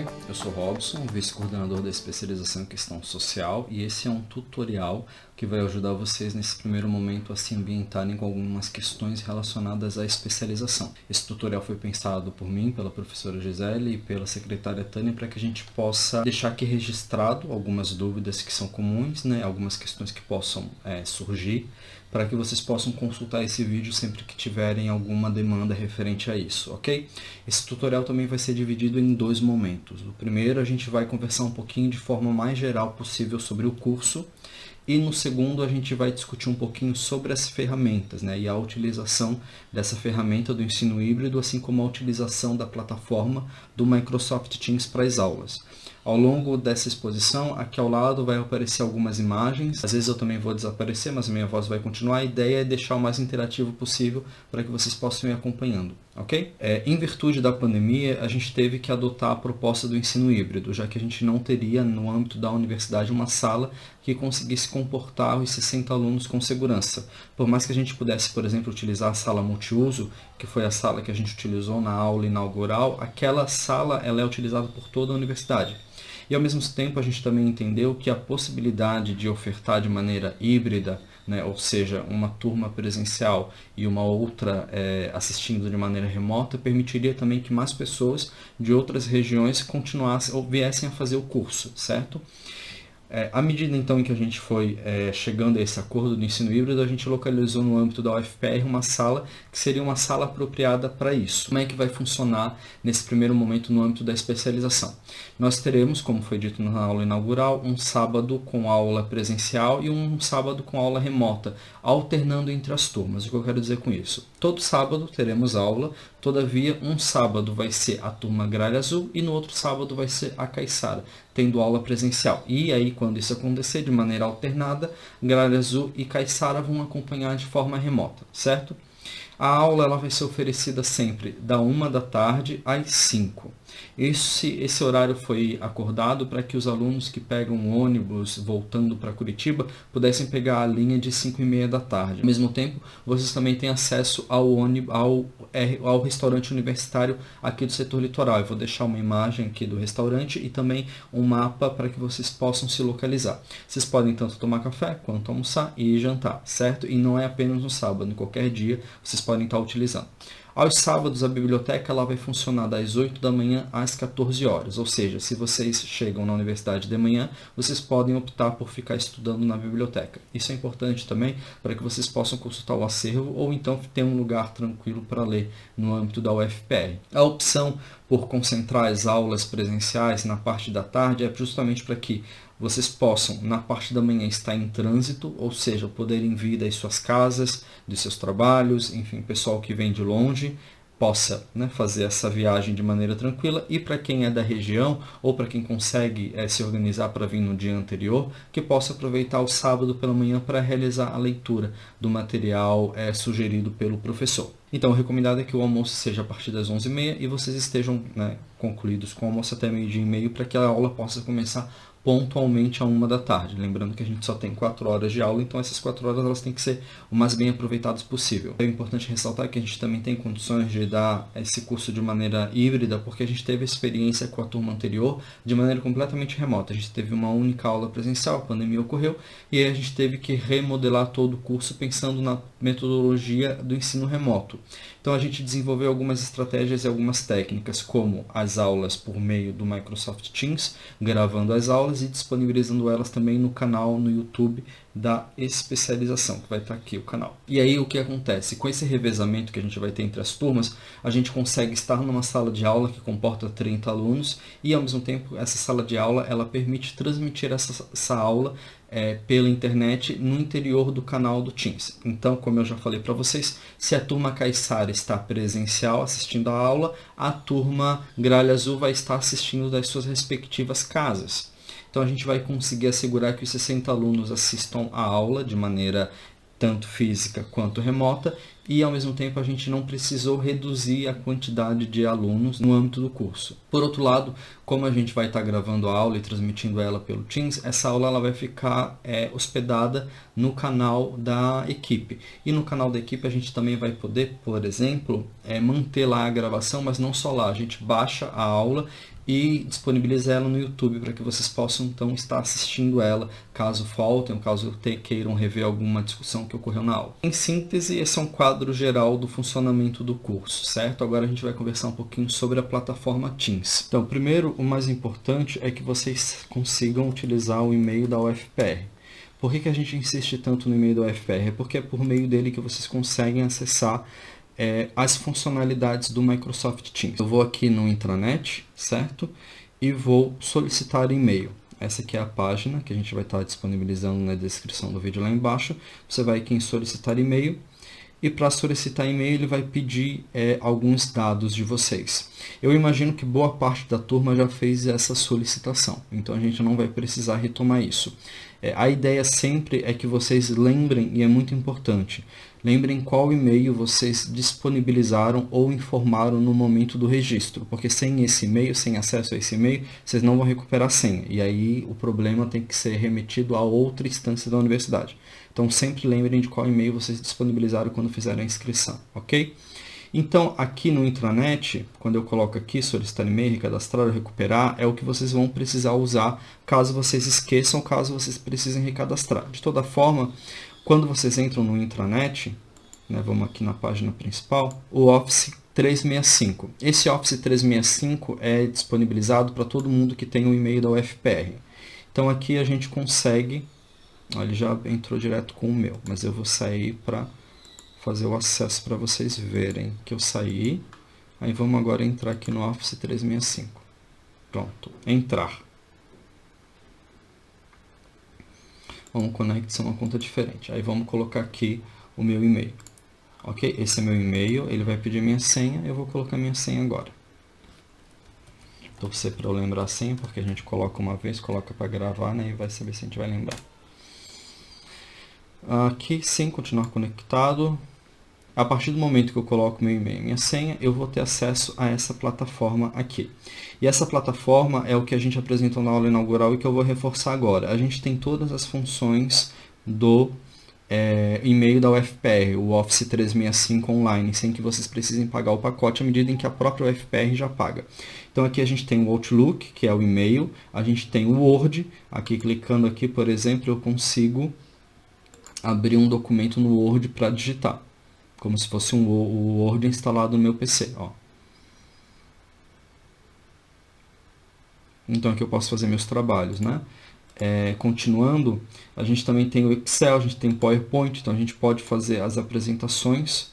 Oi, eu sou Robson, vice-coordenador da especialização em questão social, e esse é um tutorial que vai ajudar vocês nesse primeiro momento a se ambientarem com algumas questões relacionadas à especialização. Esse tutorial foi pensado por mim, pela professora Gisele e pela secretária Tânia, para que a gente possa deixar aqui registrado algumas dúvidas que são comuns, algumas questões que possam surgir, para que vocês possam consultar esse vídeo sempre que tiverem alguma demanda referente a isso, ok? Esse tutorial também vai ser dividido em dois momentos. No primeiro, a gente vai conversar um pouquinho de forma mais geral possível sobre o curso, e no segundo, a gente vai discutir um pouquinho sobre as ferramentas, e a utilização dessa ferramenta do ensino híbrido, assim como a utilização da plataforma do Microsoft Teams para as aulas. Ao longo dessa exposição, aqui ao lado vai aparecer algumas imagens. Às vezes eu também vou desaparecer, mas a minha voz vai continuar. A ideia é deixar o mais interativo possível para que vocês possam ir acompanhando, ok? Em virtude da pandemia, a gente teve que adotar a proposta do ensino híbrido, já que a gente não teria, no âmbito da universidade, uma sala que conseguisse comportar os 60 alunos com segurança. Por mais que a gente pudesse, por exemplo, utilizar a sala multiuso, que foi a sala que a gente utilizou na aula inaugural, aquela sala ela é utilizada por toda a universidade. E ao mesmo tempo a gente também entendeu que a possibilidade de ofertar de maneira híbrida, ou seja, uma turma presencial e uma outra assistindo de maneira remota, permitiria também que mais pessoas de outras regiões continuassem ou viessem a fazer o curso, certo? À medida então em que a gente foi chegando a esse acordo do ensino híbrido, a gente localizou no âmbito da UFPR uma sala que seria uma sala apropriada para isso. Como é que vai funcionar nesse primeiro momento no âmbito da especialização? Nós teremos, como foi dito na aula inaugural, um sábado com aula presencial e um sábado com aula remota, alternando entre as turmas. O que eu quero dizer com isso? Todo sábado teremos aula, todavia um sábado vai ser a turma Gralha Azul e no outro sábado vai ser a Caiçara, tendo aula presencial. E aí, quando isso acontecer de maneira alternada, Gralha Azul e Caiçara vão acompanhar de forma remota, certo? A aula ela vai ser oferecida sempre da 1 da tarde às 5. Esse horário foi acordado para que os alunos que pegam um ônibus voltando para Curitiba pudessem pegar a linha de 5h30 da tarde. Ao mesmo tempo, vocês também têm acesso ao restaurante universitário aqui do setor litoral. Eu vou deixar uma imagem aqui do restaurante e também um mapa para que vocês possam se localizar. Vocês podem tanto tomar café quanto almoçar e jantar, certo? E não é apenas no sábado, em qualquer dia vocês podem estar utilizando. Aos sábados, a biblioteca ela vai funcionar das 8 da manhã às 14 horas, ou seja, se vocês chegam na universidade de manhã, vocês podem optar por ficar estudando na biblioteca. Isso é importante também para que vocês possam consultar o acervo ou então ter um lugar tranquilo para ler no âmbito da UFPR. A opção por concentrar as aulas presenciais na parte da tarde é justamente para que vocês possam, na parte da manhã, estar em trânsito, ou seja, poderem vir das suas casas, dos seus trabalhos, enfim, pessoal que vem de longe, possa fazer essa viagem de maneira tranquila, e para quem é da região, ou para quem consegue se organizar para vir no dia anterior, que possa aproveitar o sábado pela manhã para realizar a leitura do material sugerido pelo professor. Então, o recomendado é que o almoço seja a partir das 11h30 e vocês estejam concluídos com o almoço até 12h30 para que a aula possa começar pontualmente a 1 da tarde. Lembrando que a gente só tem 4 horas de aula, então essas 4 horas elas têm que ser o mais bem aproveitadas possível. É importante ressaltar que a gente também tem condições de dar esse curso de maneira híbrida, porque a gente teve experiência com a turma anterior de maneira completamente remota. A gente teve uma única aula presencial, a pandemia ocorreu, e aí a gente teve que remodelar todo o curso pensando na metodologia do ensino remoto. Então a gente desenvolveu algumas estratégias e algumas técnicas, como as aulas por meio do Microsoft Teams, gravando as aulas e disponibilizando elas também no canal no YouTube da especialização, que vai estar aqui o canal. E aí o que acontece? Com esse revezamento que a gente vai ter entre as turmas, a gente consegue estar numa sala de aula que comporta 30 alunos e ao mesmo tempo essa sala de aula ela permite transmitir essa aula pela internet no interior do canal do Teams. Então, como eu já falei para vocês, se a turma Caiçara está presencial assistindo a aula, a turma Gralha Azul vai estar assistindo das suas respectivas casas. Então a gente vai conseguir assegurar que os 60 alunos assistam a aula de maneira tanto física quanto remota, e ao mesmo tempo a gente não precisou reduzir a quantidade de alunos no âmbito do curso. Por outro lado, como a gente vai estar gravando a aula e transmitindo ela pelo Teams, essa aula ela vai ficar hospedada no canal da equipe. E no canal da equipe a gente também vai poder, por exemplo, manter lá a gravação, mas não só lá. A gente baixa a aula e disponibiliza ela no YouTube para que vocês possam então estar assistindo ela, caso faltem, ou caso queiram rever alguma discussão que ocorreu na aula. Em síntese, esse é um quadro geral do funcionamento do curso, certo? Agora a gente vai conversar um pouquinho sobre a plataforma Teams. Então, primeiro, o mais importante é que vocês consigam utilizar o e-mail da UFPR. Por que a gente insiste tanto no e-mail da UFPR? É porque é por meio dele que vocês conseguem acessar as funcionalidades do Microsoft Teams. Eu vou aqui no intranet, certo? E vou solicitar e-mail. Essa aqui é a página que a gente vai estar disponibilizando na descrição do vídeo lá embaixo. Você vai aqui em solicitar e-mail. E para solicitar e-mail ele vai pedir alguns dados de vocês. Eu imagino que boa parte da turma já fez essa solicitação, então a gente não vai precisar retomar isso. A ideia sempre é que vocês lembrem, e é muito importante, lembrem qual e-mail vocês disponibilizaram ou informaram no momento do registro, porque sem esse e-mail, sem acesso a esse e-mail, vocês não vão recuperar a senha, e aí o problema tem que ser remetido a outra instância da universidade. Então sempre lembrem de qual e-mail vocês disponibilizaram quando fizeram a inscrição, ok? Então aqui no intranet, quando eu coloco aqui solicitar e-mail, recadastrar ou recuperar, é o que vocês vão precisar usar caso vocês esqueçam, caso vocês precisem recadastrar. De toda forma, quando vocês entram no intranet, né, vamos aqui na página principal, o Office 365. Esse Office 365 é disponibilizado para todo mundo que tem o e-mail da UFPR. Então aqui a gente consegue, ele já entrou direto com o meu, mas eu vou sair para fazer o acesso para vocês verem que eu saí. Aí vamos agora entrar aqui no Office 365. Pronto, entrar. Vamos conectar uma conta diferente. Aí vamos colocar aqui o meu e-mail. Ok? Esse é meu e-mail, ele vai pedir minha senha, eu vou colocar minha senha agora. Torcer para eu lembrar a senha, porque a gente coloca uma vez, coloca para gravar, né? E vai saber se a gente vai lembrar. Aqui sim, continuar conectado. A partir do momento que eu coloco meu e-mail e minha senha, eu vou ter acesso a essa plataforma aqui. E essa plataforma é o que a gente apresentou na aula inaugural e que eu vou reforçar agora. A gente tem todas as funções do e-mail da UFPR, o Office 365 online, sem que vocês precisem pagar o pacote à medida em que a própria UFPR já paga. Então aqui a gente tem o Outlook, que é o e-mail, a gente tem o Word, aqui clicando aqui, por exemplo, eu consigo abrir um documento no Word para digitar, como se fosse o Word instalado no meu PC. Ó. Então aqui eu posso fazer meus trabalhos, né? Continuando, a gente também tem o Excel, a gente tem o PowerPoint, então a gente pode fazer as apresentações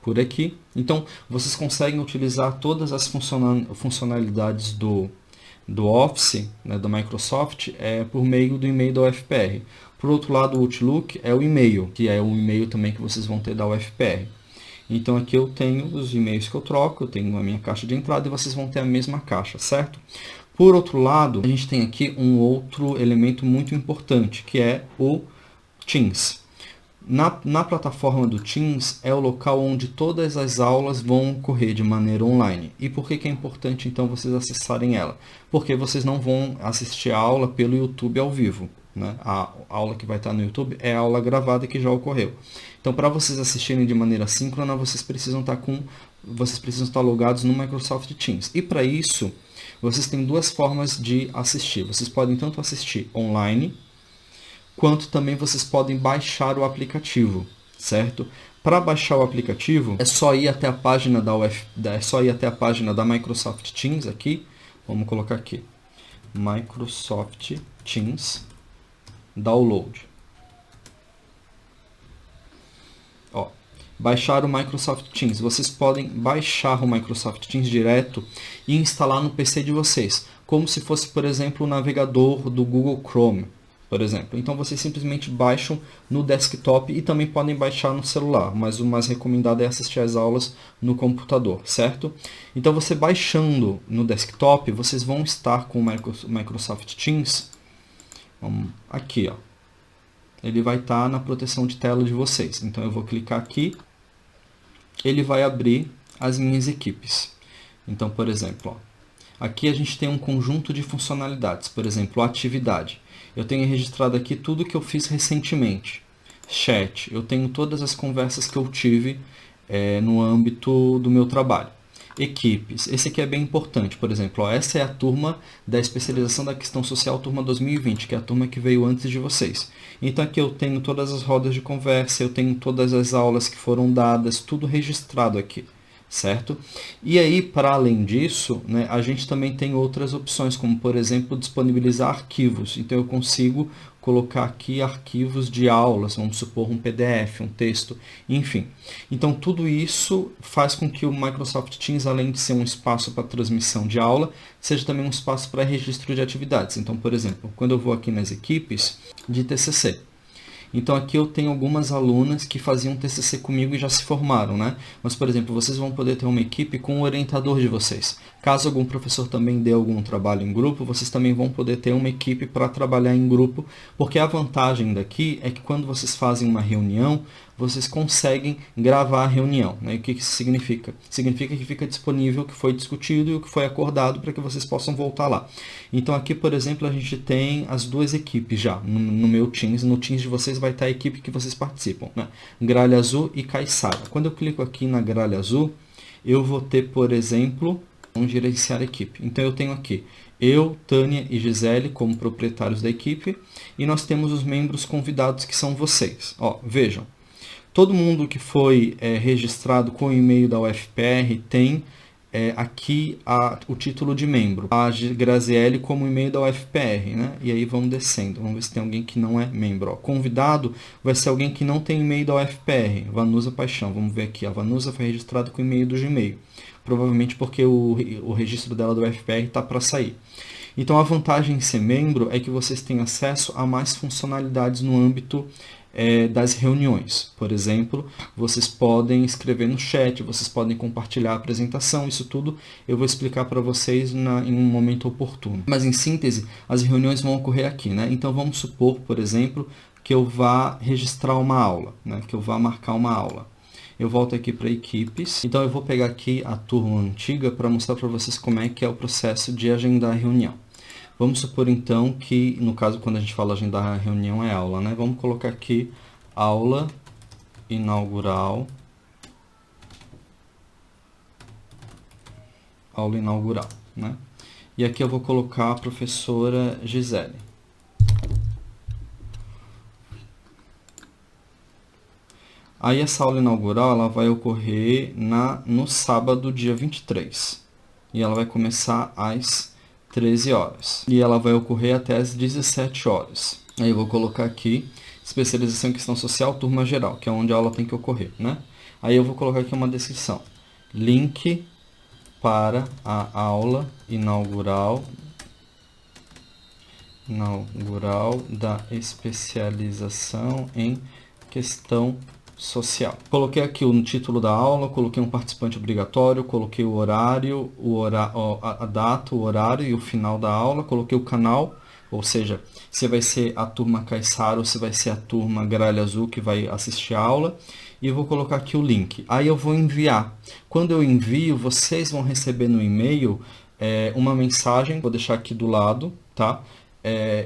por aqui. Então vocês conseguem utilizar todas as funcionalidades do Office, né, do Microsoft, por meio do e-mail da UFPR. Por outro lado, o Outlook é o e-mail, que é o e-mail também que vocês vão ter da UFPR. Então aqui eu tenho os e-mails que eu troco, eu tenho a minha caixa de entrada e vocês vão ter a mesma caixa, certo? Por outro lado, a gente tem aqui um outro elemento muito importante, que é o Teams. Na plataforma do Teams é o local onde todas as aulas vão ocorrer de maneira online. E por que é importante então vocês acessarem ela? Porque vocês não vão assistir a aula pelo YouTube ao vivo, né? A aula que vai estar no YouTube é a aula gravada que já ocorreu. Então, para vocês assistirem de maneira síncrona, vocês precisam estar logados no Microsoft Teams. E para isso, vocês têm duas formas de assistir. Vocês podem tanto assistir online, quanto também vocês podem baixar o aplicativo, certo? Para baixar o aplicativo, é só ir até a página da Microsoft Teams aqui. Vamos colocar aqui, Microsoft Teams Download. Ó, baixar o Microsoft Teams. Vocês podem baixar o Microsoft Teams direto e instalar no PC de vocês, como se fosse, por exemplo, o navegador do Google Chrome, por exemplo. Então vocês simplesmente baixam no desktop e também podem baixar no celular, mas o mais recomendado é assistir às aulas no computador, certo? Então você baixando no desktop, vocês vão estar com o Microsoft Teams aqui, ó. Ele vai estar na proteção de tela de vocês. Então eu vou clicar aqui, ele vai abrir as minhas equipes. Então, por exemplo, ó, aqui a gente tem um conjunto de funcionalidades, por exemplo, atividade. Eu tenho registrado aqui tudo que eu fiz recentemente. Chat, eu tenho todas as conversas que eu tive no âmbito do meu trabalho. equipes. Esse aqui é bem importante, por exemplo, ó, essa é a turma da especialização da questão social, turma 2020, que é a turma que veio antes de vocês. Então aqui eu tenho todas as rodas de conversa, eu tenho todas as aulas que foram dadas, tudo registrado aqui, certo? E aí, para além disso, né, a gente também tem outras opções, como por exemplo, disponibilizar arquivos. Então eu consigo colocar aqui arquivos de aulas, vamos supor um PDF, um texto, enfim. Então tudo isso faz com que o Microsoft Teams, além de ser um espaço para transmissão de aula, seja também um espaço para registro de atividades. Então, por exemplo, quando eu vou aqui nas equipes de TCC, então aqui eu tenho algumas alunas que faziam TCC comigo e já se formaram, né? Mas, por exemplo, vocês vão poder ter uma equipe com o orientador de vocês. Caso algum professor também dê algum trabalho em grupo, vocês também vão poder ter uma equipe para trabalhar em grupo, porque a vantagem daqui é que quando vocês fazem uma reunião, vocês conseguem gravar a reunião, né? O que isso significa? Significa que fica disponível o que foi discutido e o que foi acordado para que vocês possam voltar lá. Então aqui, por exemplo, a gente tem as duas equipes já no meu Teams. No Teams de vocês vai estar a equipe que vocês participam, né? Gralha Azul e Caiçara. Quando eu clico aqui na Gralha Azul, eu vou ter, por exemplo, gerenciar a equipe. Então eu tenho aqui eu, Tânia e Gisele como proprietários da equipe e nós temos os membros convidados que são vocês. Ó, vejam. Todo mundo que foi registrado com o e-mail da UFPR tem aqui o título de membro. A Graziele como e-mail da UFPR, né? E aí vamos descendo. Vamos ver se tem alguém que não é membro. Ó, convidado vai ser alguém que não tem e-mail da UFPR. Vanusa Paixão. Vamos ver aqui. A Vanusa foi registrada com o e-mail do Gmail. Provavelmente porque o registro dela do UFPR está para sair. Então a vantagem em ser membro é que vocês têm acesso a mais funcionalidades no âmbito das reuniões. Por exemplo, vocês podem escrever no chat, vocês podem compartilhar a apresentação, isso tudo eu vou explicar para vocês em um momento oportuno. Mas em síntese, as reuniões vão ocorrer aqui, né? Então vamos supor, por exemplo, que eu vá registrar uma aula, né? Que eu vá marcar uma aula. Eu volto aqui para equipes, então eu vou pegar aqui a turma antiga para mostrar para vocês como é que é o processo de agendar a reunião. Vamos supor, então, que, no caso, quando a gente fala agendar a reunião, é aula, né? Vamos colocar aqui aula inaugural. Aula inaugural, né? E aqui eu vou colocar a professora Gisele. Aí essa aula inaugural ela vai ocorrer no sábado, dia 23. E ela vai começar às 13 horas. E ela vai ocorrer até às 17 horas. Aí eu vou colocar aqui, especialização em questão social, turma geral, que é onde a aula tem que ocorrer, né? Aí eu vou colocar aqui uma descrição. Link para a aula inaugural da especialização em questão social. Coloquei aqui o título da aula, coloquei um participante obrigatório, coloquei o horário, a data, o horário e o final da aula, coloquei o canal, ou seja, se vai ser a turma Caiçara ou se vai ser a turma Gralha Azul que vai assistir a aula, e vou colocar aqui o link. Aí eu vou enviar. Quando eu envio, vocês vão receber no e-mail uma mensagem, vou deixar aqui do lado, tá?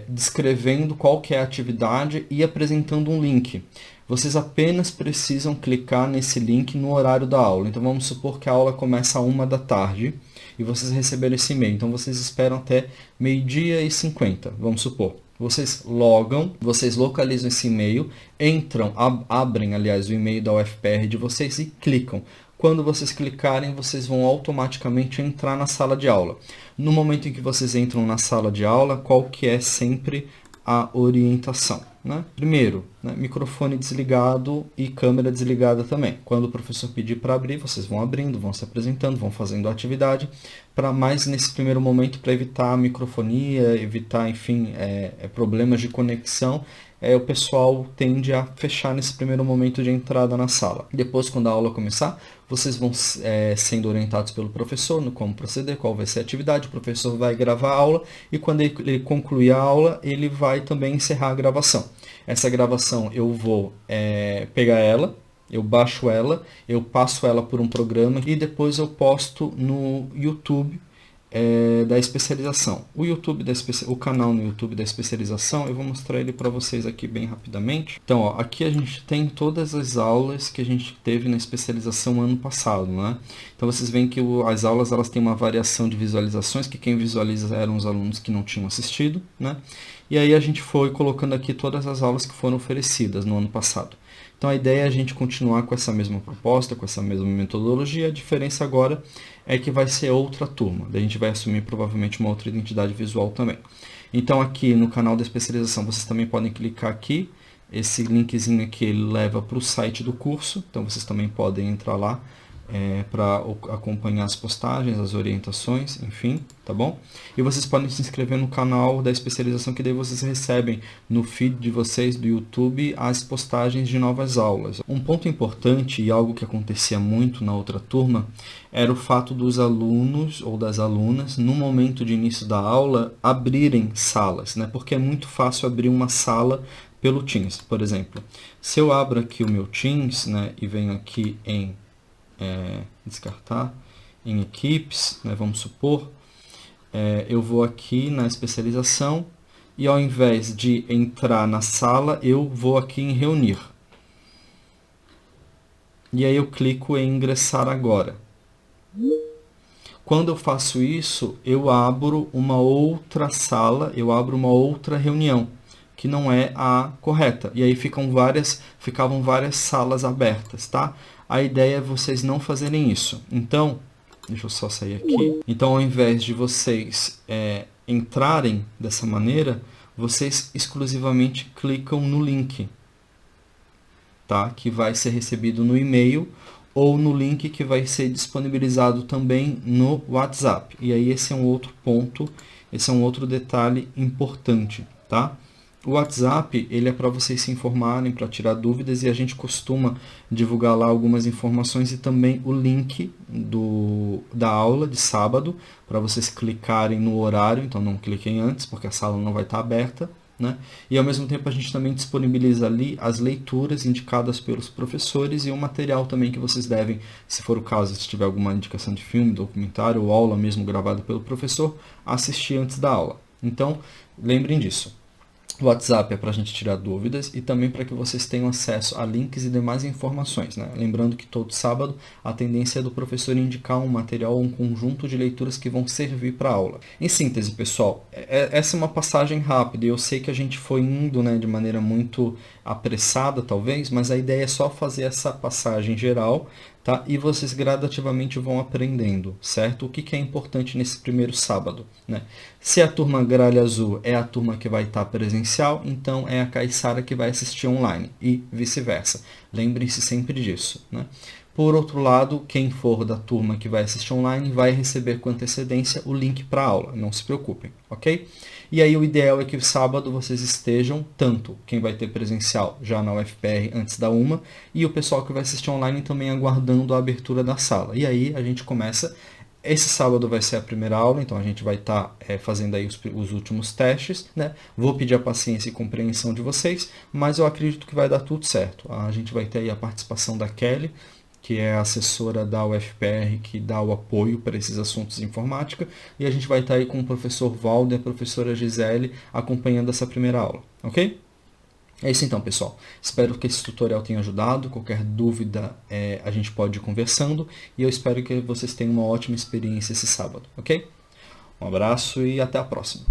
Descrevendo qual que é a atividade e apresentando um link. Vocês apenas precisam clicar nesse link no horário da aula. Então vamos supor que a aula começa às 1 da tarde e vocês receberam esse e-mail. Então vocês esperam até 12h50, vamos supor. Vocês logam, vocês localizam esse e-mail, entram, abrem, aliás, o e-mail da UFPR de vocês e clicam. Quando vocês clicarem, vocês vão automaticamente entrar na sala de aula. No momento em que vocês entram na sala de aula, qual que é sempre a orientação, né? Primeiro, né, microfone desligado e câmera desligada também. Quando o professor pedir para abrir, vocês vão abrindo, vão se apresentando, vão fazendo a atividade, mais nesse primeiro momento para evitar a microfonia, evitar, enfim, problemas de conexão. O pessoal tende a fechar nesse primeiro momento de entrada na sala. Depois, quando a aula começar, vocês vão sendo orientados pelo professor no como proceder, qual vai ser a atividade. O professor vai gravar a aula e quando ele concluir a aula, ele vai também encerrar a gravação. Essa gravação eu vou pegar ela, eu baixo ela, eu passo ela por um programa e depois eu posto no YouTube da especialização. O canal no YouTube da especialização, eu vou mostrar ele para vocês aqui bem rapidamente. Então, ó, aqui a gente tem todas as aulas que a gente teve na especialização ano passado, né? Então vocês veem que as aulas elas têm uma variação de visualizações, que quem visualiza eram os alunos que não tinham assistido, né? E aí a gente foi colocando aqui todas as aulas que foram oferecidas no ano passado. Então a ideia é a gente continuar com essa mesma proposta, com essa mesma metodologia. A diferença agora é que vai ser outra turma. Daí a gente vai assumir provavelmente uma outra identidade visual também. Então aqui no canal da especialização vocês também podem clicar aqui. Esse linkzinho aqui ele leva para o site do curso. Então vocês também podem entrar lá para acompanhar as postagens, as orientações, enfim, tá bom? E vocês podem se inscrever no canal da especialização, que daí vocês recebem no feed de vocês do YouTube as postagens de novas aulas. Um ponto importante e algo que acontecia muito na outra turma era o fato dos alunos ou das alunas, no momento de início da aula, abrirem salas, né? Porque é muito fácil abrir uma sala pelo Teams, por exemplo. Se eu abro aqui o meu Teams, né, e venho aqui em descartar, em equipes, né, vamos supor, eu vou aqui na especialização e ao invés de entrar na sala, eu vou aqui em reunir. E aí eu clico em ingressar agora. Quando eu faço isso, eu abro uma outra sala, eu abro uma outra reunião, que não é a correta. E aí ficavam várias salas abertas, tá? A ideia é vocês não fazerem isso. Então, deixa eu só sair aqui. Então, ao invés de vocês entrarem dessa maneira, vocês exclusivamente clicam no link, tá? Que vai ser recebido no e-mail ou no link que vai ser disponibilizado também no WhatsApp. E aí esse é um outro ponto, esse é um outro detalhe importante, tá? O WhatsApp, ele é para vocês se informarem, para tirar dúvidas, e a gente costuma divulgar lá algumas informações e também o link da aula de sábado, para vocês clicarem no horário. Então não cliquem antes, porque a sala não vai estar aberta, né? E ao mesmo tempo a gente também disponibiliza ali as leituras indicadas pelos professores e o material também que vocês devem, se for o caso, se tiver alguma indicação de filme, documentário ou aula mesmo gravada pelo professor, assistir antes da aula. Então, lembrem disso. O WhatsApp é para a gente tirar dúvidas e também para que vocês tenham acesso a links e demais informações, né? Lembrando que todo sábado a tendência é do professor indicar um material ou um conjunto de leituras que vão servir para a aula. Em síntese, pessoal, essa é uma passagem rápida e eu sei que a gente foi indo, né, de maneira muito apressada talvez, mas a ideia é só fazer essa passagem geral, tá? E vocês gradativamente vão aprendendo, certo? O que é importante nesse primeiro sábado, né? Se a turma Gralha Azul é a turma que vai estar presencial, então é a Caissara que vai assistir online e vice-versa. Lembrem-se sempre disso, né? Por outro lado, quem for da turma que vai assistir online vai receber com antecedência o link para a aula, não se preocupem, ok? E aí o ideal é que sábado vocês estejam, tanto quem vai ter presencial já na UFPR antes da 1, e o pessoal que vai assistir online também aguardando a abertura da sala. E aí a gente começa. Esse sábado vai ser a primeira aula, então a gente vai estar fazendo aí os últimos testes, né? Vou pedir a paciência e compreensão de vocês, mas eu acredito que vai dar tudo certo. A gente vai ter aí a participação da Kelly, que é a assessora da UFPR, que dá o apoio para esses assuntos de informática, e a gente vai estar aí com o professor Valdo e a professora Gisele acompanhando essa primeira aula, ok? É isso então, pessoal. Espero que esse tutorial tenha ajudado. Qualquer dúvida a gente pode ir conversando, e eu espero que vocês tenham uma ótima experiência esse sábado, ok? Um abraço e até a próxima.